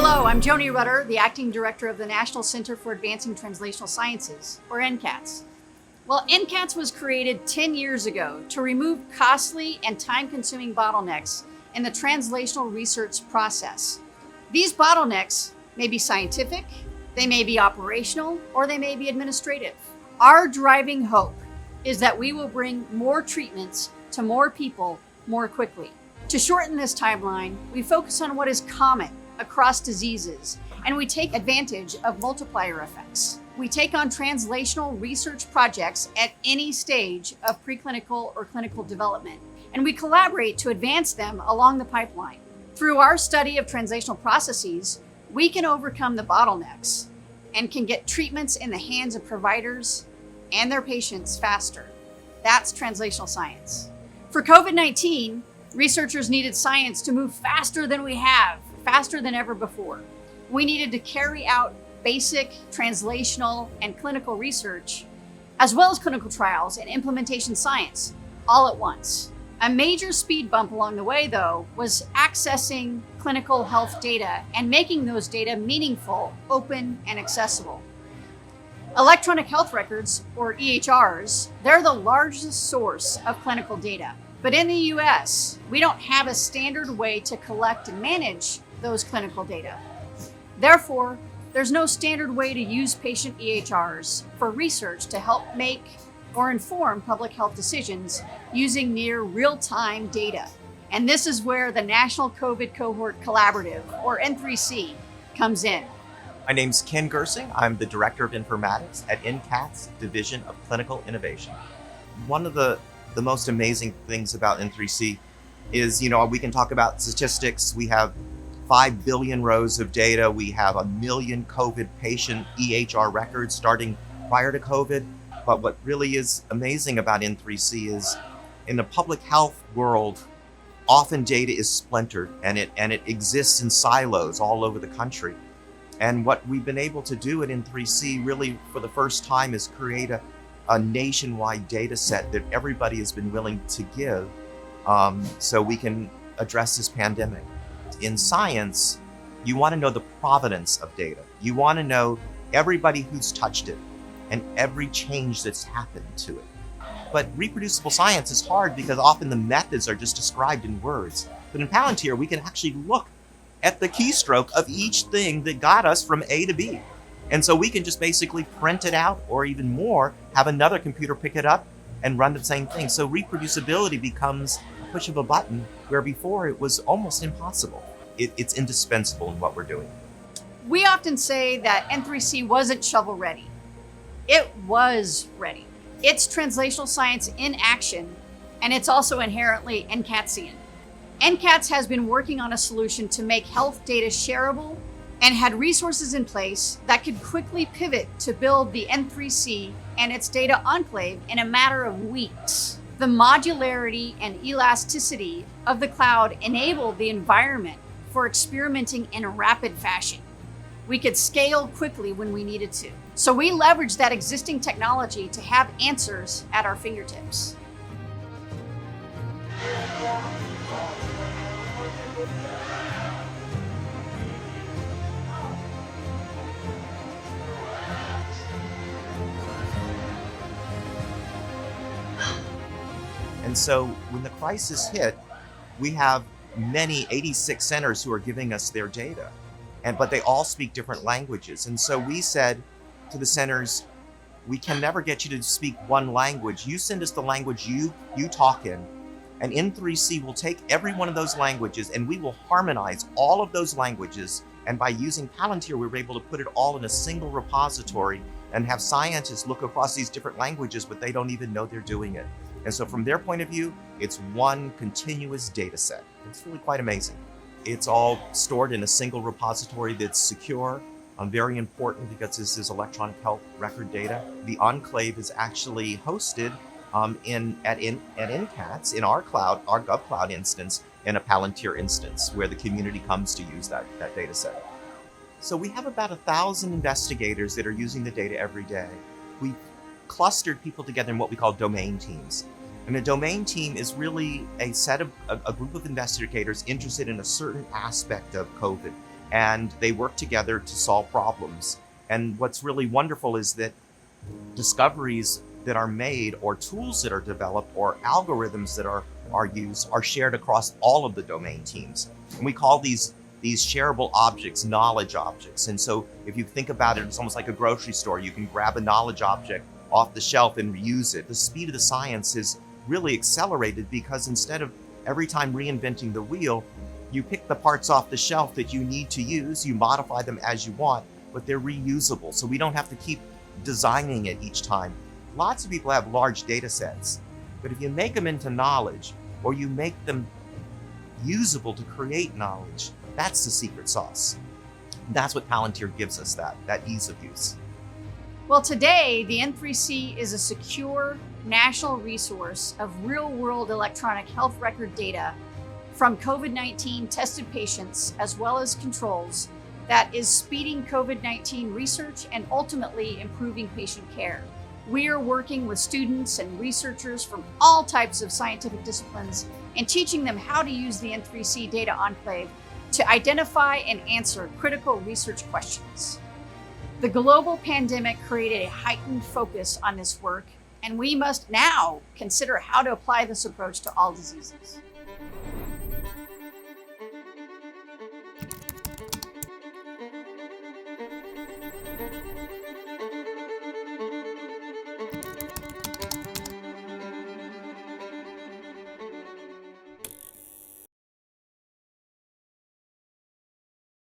Hello, I'm Joni Rutter, the Acting Director of the National Center for Advancing Translational Sciences, or Ncats. Well, Ncats was created 10 years ago to remove costly and time-consuming bottlenecks in the translational research process. These bottlenecks may be scientific, they may be operational, or they may be administrative. Our driving hope is that we will bring more treatments to more people more quickly. To shorten this timeline, we focus on what is common across diseases, and we take advantage of multiplier effects. We take on translational research projects at any stage of preclinical or clinical development, and we collaborate to advance them along the pipeline. Through our study of translational processes, we can overcome the bottlenecks and can get treatments in the hands of providers and their patients faster. That's translational science. For COVID-19, researchers needed science to move faster than we have, faster than ever before. We needed to carry out basic translational and clinical research, as well as clinical trials and implementation science, all at once. A major speed bump along the way, though, was accessing clinical health data and making those data meaningful, open, and accessible. Electronic health records, or EHRs, they're the largest source of clinical data. But in the US, we don't have a standard way to collect and manage those clinical data. Therefore, there's no standard way to use patient EHRs for research to help make or inform public health decisions using near real-time data. And this is where the National COVID Cohort Collaborative, or N3C, comes in. My name's Kengersing. I'm the Director of Informatics at Ncats Division of Clinical Innovation. One of the most amazing things about N3C is, we can talk about statistics. We have 5 billion rows of data. We have 1 million COVID patient EHR records starting prior to COVID. But what really is amazing about N3C is in the public health world, often data is splintered and it exists in silos all over the country. And what we've been able to do at N3C really for the first time is create a nationwide data set that everybody has been willing to give so we can address this pandemic. In science, you want to know the provenance of data. You want to know everybody who's touched it and every change that's happened to it. But reproducible science is hard because often the methods are just described in words. But in Palantir, we can actually look at the keystroke of each thing that got us from A to B. And so we can just basically print it out, or even more, have another computer pick it up and run the same thing. So reproducibility becomes a push of a button, where before it was almost impossible. It's indispensable in what we're doing. We often say that N3C wasn't shovel ready. It was ready. It's translational science in action, and it's also inherently Ncatsian. Ncats has been working on a solution to make health data shareable and had resources in place that could quickly pivot to build the N3C and its data enclave in a matter of weeks. The modularity and elasticity of the cloud enabled the environment for experimenting in a rapid fashion. We could scale quickly when we needed to. So we leveraged that existing technology to have answers at our fingertips. And so when the crisis hit, we have many 86 centers who are giving us their data, but they all speak different languages. And so we said to the centers, we can never get you to speak one language. You send us the language you talk in, and N3C will take every one of those languages and we will harmonize all of those languages. And by using Palantir, we were able to put it all in a single repository and have scientists look across these different languages, but they don't even know they're doing it. And so from their point of view, it's one continuous data set. It's really quite amazing. It's all stored in a single repository that's secure, very important because this is electronic health record data. The enclave is actually hosted at Ncats in our cloud, our GovCloud instance, in a Palantir instance where the community comes to use that data set. So we have about 1,000 investigators that are using the data every day. We clustered people together in what we call domain teams. And a domain team is really a group of investigators interested in a certain aspect of COVID. and they work together to solve problems. And what's really wonderful is that discoveries that are made, or tools that are developed, or algorithms that are used are shared across all of the domain teams. And we call these shareable objects knowledge objects. And so if you think about it, it's almost like a grocery store. You can grab a knowledge object off the shelf and reuse it. The speed of the science is really accelerated because instead of every time reinventing the wheel, you pick the parts off the shelf that you need to use, you modify them as you want, but they're reusable. So we don't have to keep designing it each time. Lots of people have large data sets, but if you make them into knowledge, or you make them usable to create knowledge, that's the secret sauce. That's what Palantir gives us, that ease of use. Well, today, the N3C is a secure national resource of real-world electronic health record data from COVID-19 tested patients as well as controls that is speeding COVID-19 research and ultimately improving patient care. We are working with students and researchers from all types of scientific disciplines and teaching them how to use the N3C data enclave to identify and answer critical research questions. The global pandemic created a heightened focus on this work, and we must now consider how to apply this approach to all diseases.